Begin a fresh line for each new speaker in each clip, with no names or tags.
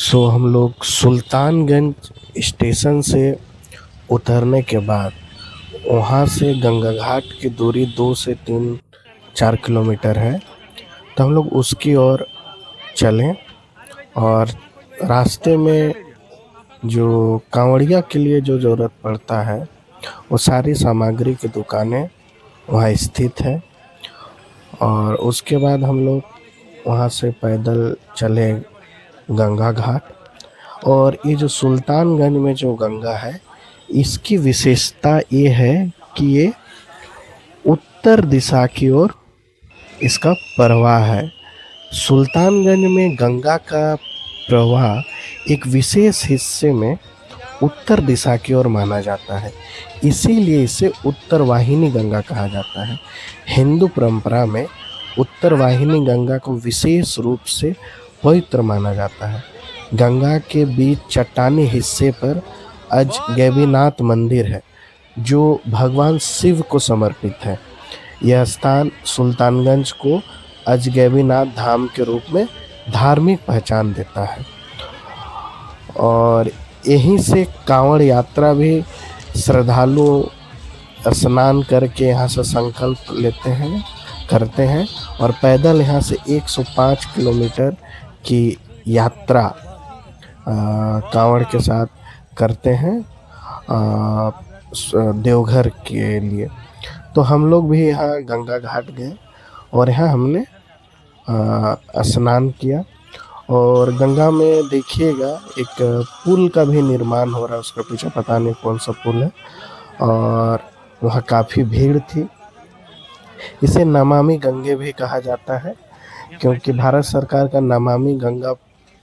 हम लोग सुल्तानगंज स्टेशन से उतरने के बाद वहाँ से गंगा घाट की दूरी 2 से 3 4 किलोमीटर है। तो हम लोग उसकी ओर चलें और रास्ते में जो कांवड़िया के लिए जो ज़रूरत पड़ता है वो सारी सामग्री की दुकानें वहाँ स्थित है। और उसके बाद हम लोग वहाँ से पैदल चले गंगा घाट। और ये जो सुल्तानगंज में जो गंगा है इसकी विशेषता ये है कि ये उत्तर दिशा की ओर इसका प्रवाह है। सुल्तानगंज में गंगा का प्रवाह एक विशेष हिस्से में उत्तर दिशा की ओर माना जाता है, इसीलिए इसे उत्तर वाहिनी गंगा कहा जाता है। हिंदू परंपरा में उत्तर वाहिनी गंगा को विशेष रूप से पवित्र माना जाता है। गंगा के बीच चट्टानी हिस्से पर अजगैबीनाथ मंदिर है जो भगवान शिव को समर्पित है। यह स्थान सुल्तानगंज को अजगैबीनाथ धाम के रूप में धार्मिक पहचान देता है। और यहीं से कांवड़ यात्रा भी श्रद्धालु स्नान करके यहाँ से संकल्प करते हैं और पैदल यहाँ से 105 किलोमीटर की यात्रा कांवड़ के साथ करते हैं देवघर के लिए। तो हम लोग भी यहाँ गंगा घाट गए और यहाँ हमने स्नान किया। और गंगा में देखिएगा एक पुल का भी निर्माण हो रहा है, उसका पीछे पता नहीं कौन सा पुल है। और वहाँ काफ़ी भीड़ थी। इसे नमामि गंगे भी कहा जाता है क्योंकि भारत सरकार का नमामि गंगा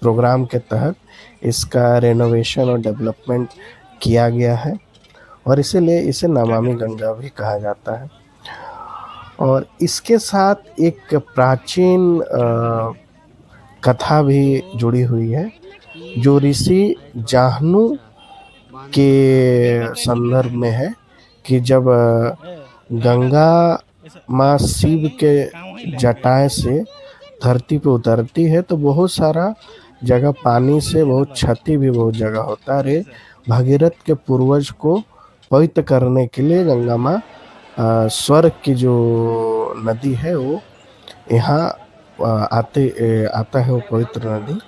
प्रोग्राम के तहत इसका रेनोवेशन और डेवलपमेंट किया गया है और इसीलिए इसे नमामि गंगा भी कहा जाता है। और इसके साथ एक प्राचीन कथा भी जुड़ी हुई है जो ऋषि जाह्नू के संदर्भ में है कि जब गंगा माँ शिव के जटाएं से धरती पे उतरती है तो बहुत सारा जगह पानी से बहुत क्षति भी बहुत जगह होता है। भगीरथ के पूर्वज को पवित्र करने के लिए गंगा माँ स्वर्ग की जो नदी है वो यहाँ आता है वो पवित्र नदी।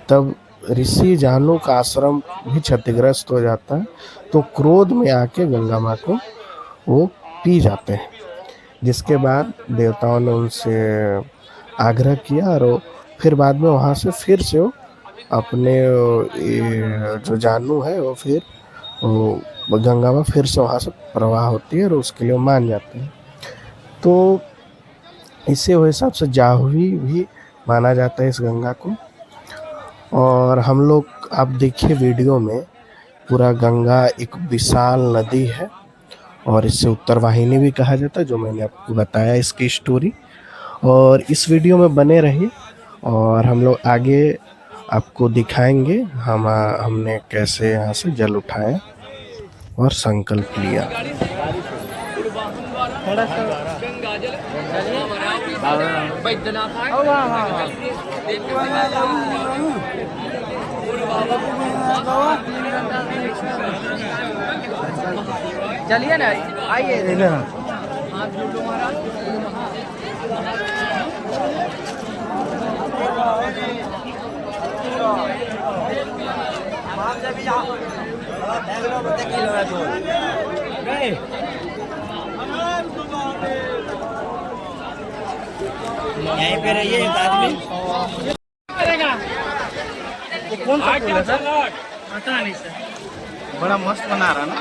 तब ऋषि जाह्नू का आश्रम भी क्षतिग्रस्त हो जाता है तो क्रोध में आके गंगा माँ को वो पी जाते हैं, जिसके बाद देवताओं ने उनसे आग्रह किया और फिर बाद में वहाँ से फिर से वो अपने जो जाह्नू है वो फिर वो गंगा में फिर से वहाँ से प्रवाह होती है और उसके लिए मान जाते हैं। तो इसे वो हिसाब से जाह्नवी भी माना जाता है इस गंगा को। और हम लोग आप देखिए वीडियो में पूरा गंगा एक विशाल नदी है और इसे उत्तर वाहिनी भी कहा जाता है, जो मैंने आपको बताया इसकी स्टोरी। और इस वीडियो में बने रहिए और हम लोग आगे आपको दिखाएंगे हमने कैसे यहाँ से जल उठाया और संकल्प लिया।
चलिए ना, आइए यहीं पे रहिए। एक आदमी कौन सा फूल है सर? पता नहीं सर, बड़ा मस्त बना रहा ना।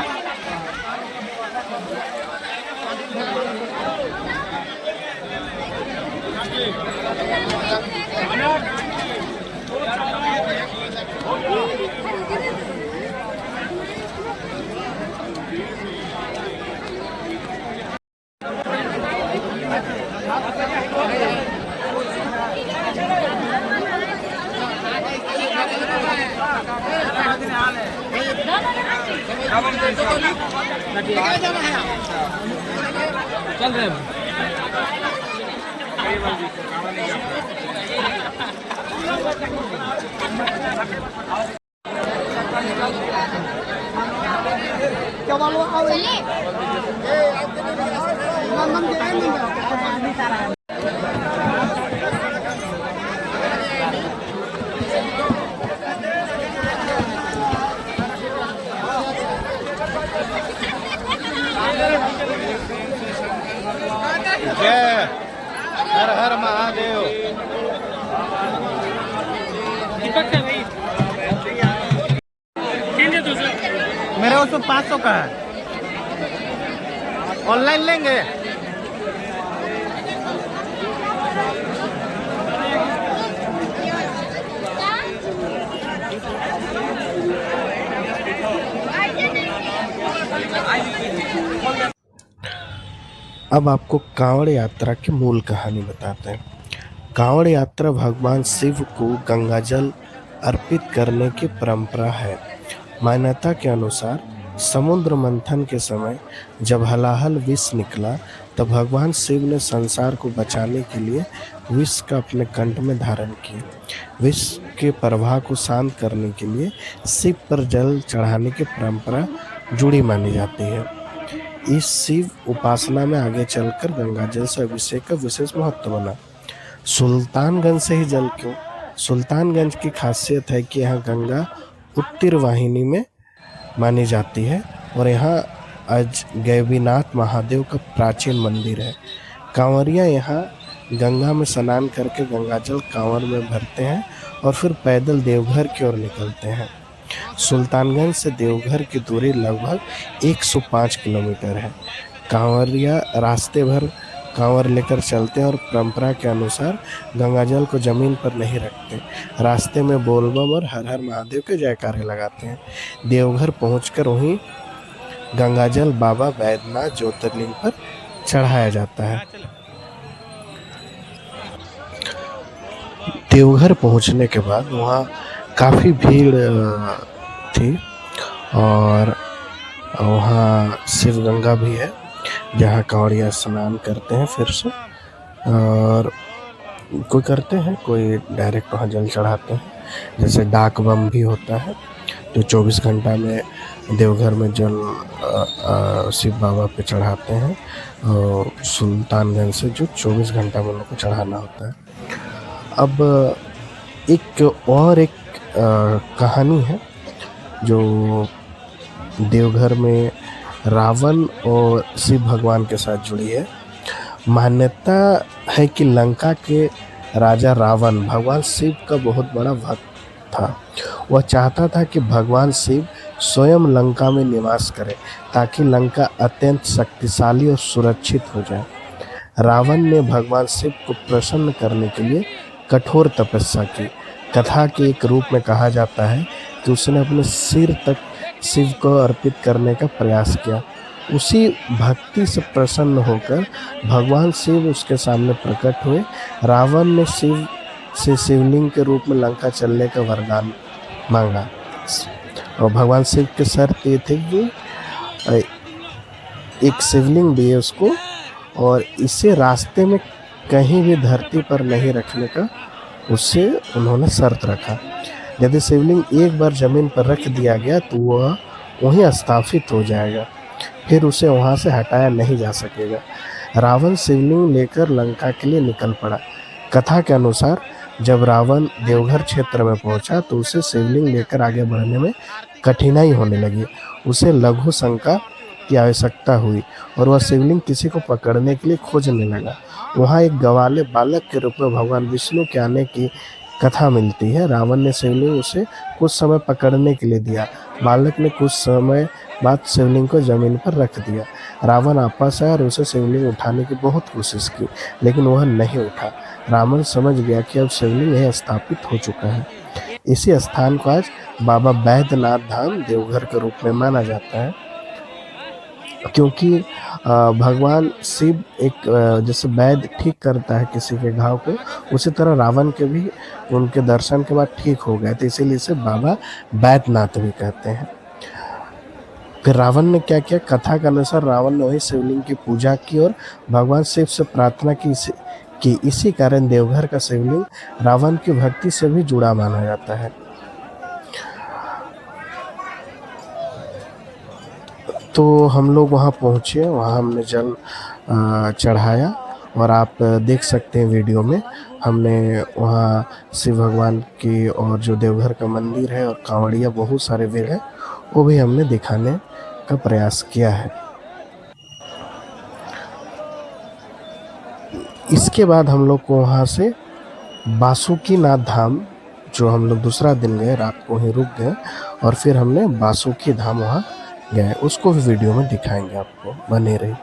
चल रहे हैं। जय हर हर महादेव। मेरे उसमें 500 का है, ऑनलाइन लेंगे।
अब आपको कांवड़ यात्रा की मूल कहानी बताते हैं। कांवड़ यात्रा भगवान शिव को गंगाजल अर्पित करने की परंपरा है। मान्यता के अनुसार समुद्र मंथन के समय जब हलाहल विष निकला तब भगवान शिव ने संसार को बचाने के लिए विष का अपने कंठ में धारण किया। विष के प्रवाह को शांत करने के लिए शिव पर जल चढ़ाने की परंपरा जुड़ी मानी जाती है। इस शिव उपासना में आगे चलकर गंगाजल से अभिषेक का विशेष महत्व बना। सुल्तानगंज से ही जल क्यों? सुल्तानगंज की खासियत है कि यहाँ गंगा उत्तर वाहिनी में मानी जाती है और यहाँ आज गैवीनाथ महादेव का प्राचीन मंदिर है। कांवरिया यहाँ गंगा में स्नान करके गंगाजल कांवर में भरते हैं और फिर पैदल देवघर की ओर निकलते हैं। सुल्तानगंज से देवघर की दूरी लगभग 105 किलोमीटर है। कांवरिया रास्ते भर कांवर लेकर चलते हैं और परंपरा के अनुसार गंगाजल को जमीन पर नहीं रखते। रास्ते में बोलबम और हर हर महादेव के जयकारे लगाते हैं। देवघर पहुंचकर वहीं गंगाजल बाबा बैद्यनाथ ज्योतिर्लिंग पर चढ़ाया जाता है। देवघर पहुंचने के बाद वहाँ काफ़ी भीड़ थी और वहाँ शिव गंगा भी है जहाँ कांवड़िया स्नान करते हैं फिर से, और कोई करते हैं कोई डायरेक्ट वहाँ जल चढ़ाते हैं। जैसे डाक बम भी होता है जो 24 घंटा में देवघर में जल शिव बाबा पे चढ़ाते हैं, और सुल्तानगंज से जो 24 घंटा में उनको चढ़ाना होता है। अब एक कहानी है जो देवघर में रावण और शिव भगवान के साथ जुड़ी है। मान्यता है कि लंका के राजा रावण भगवान शिव का बहुत बड़ा भक्त था। वह चाहता था कि भगवान शिव स्वयं लंका में निवास करें ताकि लंका अत्यंत शक्तिशाली और सुरक्षित हो जाए। रावण ने भगवान शिव को प्रसन्न करने के लिए कठोर तपस्या की। कथा के एक रूप में कहा जाता है कि उसने अपने सिर तक शिव को अर्पित करने का प्रयास किया। उसी भक्ति से प्रसन्न होकर भगवान शिव उसके सामने प्रकट हुए। रावण ने शिव से शिवलिंग के रूप में लंका चलने का वरदान मांगा और भगवान शिव की शर्त ये थी कि एक शिवलिंग दिए उसको और इसे रास्ते में कहीं भी धरती पर नहीं रखने का उससे उन्होंने शर्त रखा। यदि शिवलिंग एक बार जमीन पर रख दिया गया तो वह वहीं स्थापित हो जाएगा, फिर उसे वहां से हटाया नहीं जा सकेगा। रावण शिवलिंग लेकर लंका के लिए निकल पड़ा। कथा के अनुसार जब रावण देवघर क्षेत्र में पहुंचा तो उसे शिवलिंग लेकर आगे बढ़ने में कठिनाई होने लगी। उसे लघु शंका की आवश्यकता हुई और वह शिवलिंग किसी को पकड़ने के लिए खोजने लगा। वहाँ एक ग्वाले बालक के रूप में भगवान विष्णु के आने की कथा मिलती है। रावण ने शिवलिंग उसे कुछ समय पकड़ने के लिए दिया। बालक ने कुछ समय बाद शिवलिंग को जमीन पर रख दिया। रावण वापस आया और उसे शिवलिंग उठाने की बहुत कोशिश की, लेकिन वह नहीं उठा। रावण समझ गया कि अब शिवलिंग यह स्थापित हो चुका है। इसी स्थान को आज बाबा बैद्यनाथ धाम देवघर के रूप में माना जाता है, क्योंकि भगवान शिव एक जैसे वैद्य ठीक करता है किसी के घाव को, उसी तरह रावण के भी उनके दर्शन के बाद ठीक हो गए थे, इसीलिए इसे बाबा बैद्यनाथ भी कहते हैं। फिर रावण ने क्या किया? कथा के अनुसार रावण ने वही शिवलिंग की पूजा की और भगवान शिव से प्रार्थना की कि इसी कारण देवघर का शिवलिंग रावण की भक्ति से भी जुड़ा माना जाता है। तो हम लोग वहाँ पहुँचे, वहाँ हमने जल चढ़ाया और आप देख सकते हैं वीडियो में हमने वहाँ शिव भगवान की और जो देवघर का मंदिर है और कांवड़िया बहुत सारे भीड़ है वो भी हमने दिखाने का प्रयास किया है। इसके बाद हम लोग को वहाँ से बासुकीनाथ धाम, जो हम लोग दूसरा दिन गए, रात को ही रुक गए और फिर हमने बासुकी धाम वहाँ गए, उसको भी वीडियो में दिखाएंगे आपको, बने रही।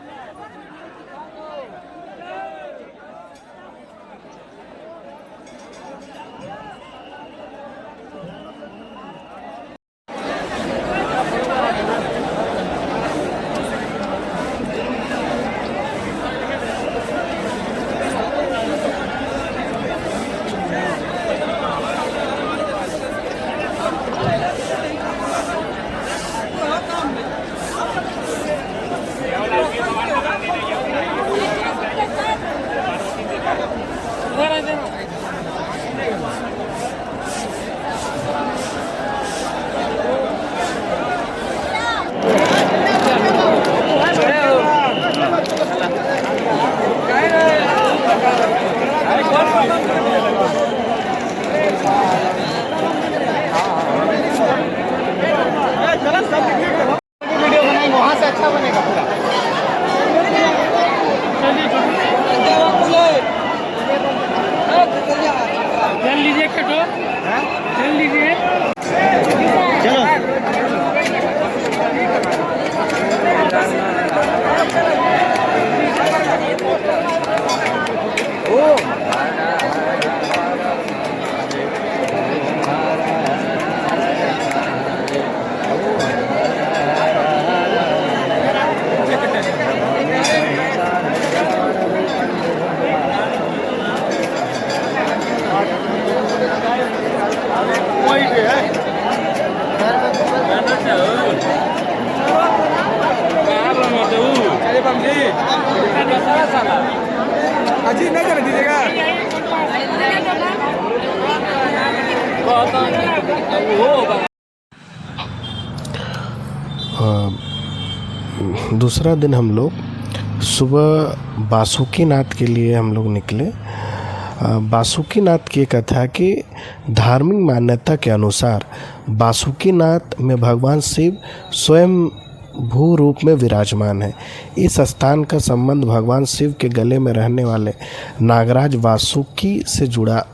वीडियो बनाएंगे वहाँ से अच्छा बनेगा पूरा। चल लीजिए कटो, चल लीजिए, चलो। अजी नहीं कर दीजिएगा।
दूसरा दिन हम लोग सुबह बासुकीनाथ के लिए हम लोग निकले। बासुकीनाथ की कथा कि धार्मिक मान्यता के अनुसार बासुकीनाथ में भगवान शिव स्वयं भू रूप में विराजमान है। इस स्थान का संबंध भगवान शिव के गले में रहने वाले नागराज वासुकी से जुड़ा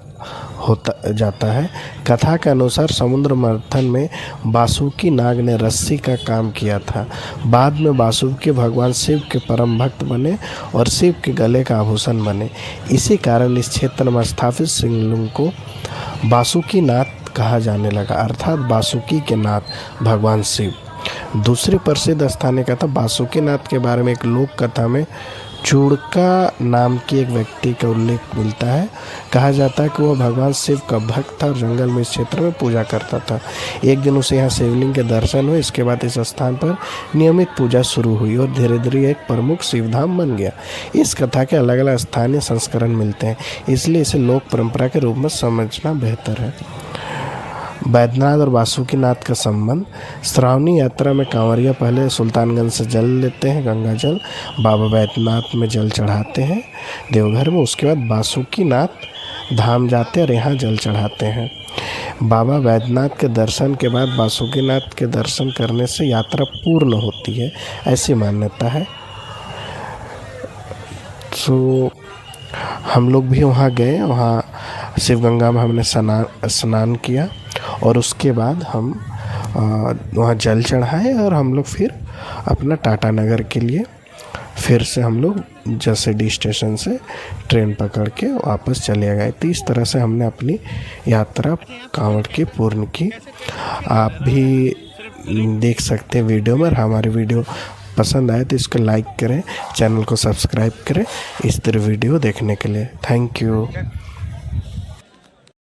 होता जाता है। कथा के अनुसार समुद्र मंथन में वासुकी नाग ने रस्सी का काम किया था। बाद में वासुकी भगवान शिव के परम भक्त बने और शिव के गले का आभूषण बने। इसी कारण इस क्षेत्र में स्थापित शिवलिंग को वासुकी नाथ कहा जाने लगा, अर्थात वासुकी के नाथ भगवान शिव। दूसरे प्रसिद्ध स्थान का था बासुकीनाथ के बारे में एक लोक कथा में चूड़का नाम के एक व्यक्ति का उल्लेख मिलता है। कहा जाता है कि वह भगवान शिव का भक्त था और जंगल में इस क्षेत्र में पूजा करता था। एक दिन उसे यहाँ शिवलिंग के दर्शन हुए। इसके बाद इस स्थान पर नियमित पूजा शुरू हुई और धीरे धीरे एक प्रमुख शिवधाम बन गया। इस कथा के अलग अलग स्थानीय संस्करण मिलते हैं, इसलिए इसे लोक परंपरा के रूप में समझना बेहतर है। बैद्यनाथ और बासुकीनाथ का संबंध। श्रावणी यात्रा में कांवरिया पहले सुल्तानगंज से जल लेते हैं, गंगा जल, बाबा बैद्यनाथ में जल चढ़ाते हैं देवघर में। उसके बाद बासुकीनाथ धाम जाते हैं और यहाँ जल चढ़ाते हैं। बाबा बैद्यनाथ के दर्शन के बाद बासुकीनाथ के दर्शन करने से यात्रा पूर्ण होती है, ऐसी मान्यता है। तो हम लोग भी वहाँ गए, वहाँ शिव गंगा में हमने स्नान किया और उसके बाद हम वहाँ जल चढ़ाए और हम लोग फिर अपना टाटा नगर के लिए फिर से हम लोग जैसे स्टेशन से ट्रेन पकड़ के वापस चले गए। तो इस तरह से हमने अपनी यात्रा कांवड़ की पूर्ण की। आप भी देख सकते हैं वीडियो में। हमारे वीडियो पसंद आए तो इसको लाइक करें, चैनल को सब्सक्राइब करें इस तरह वीडियो देखने के लिए। Thank you.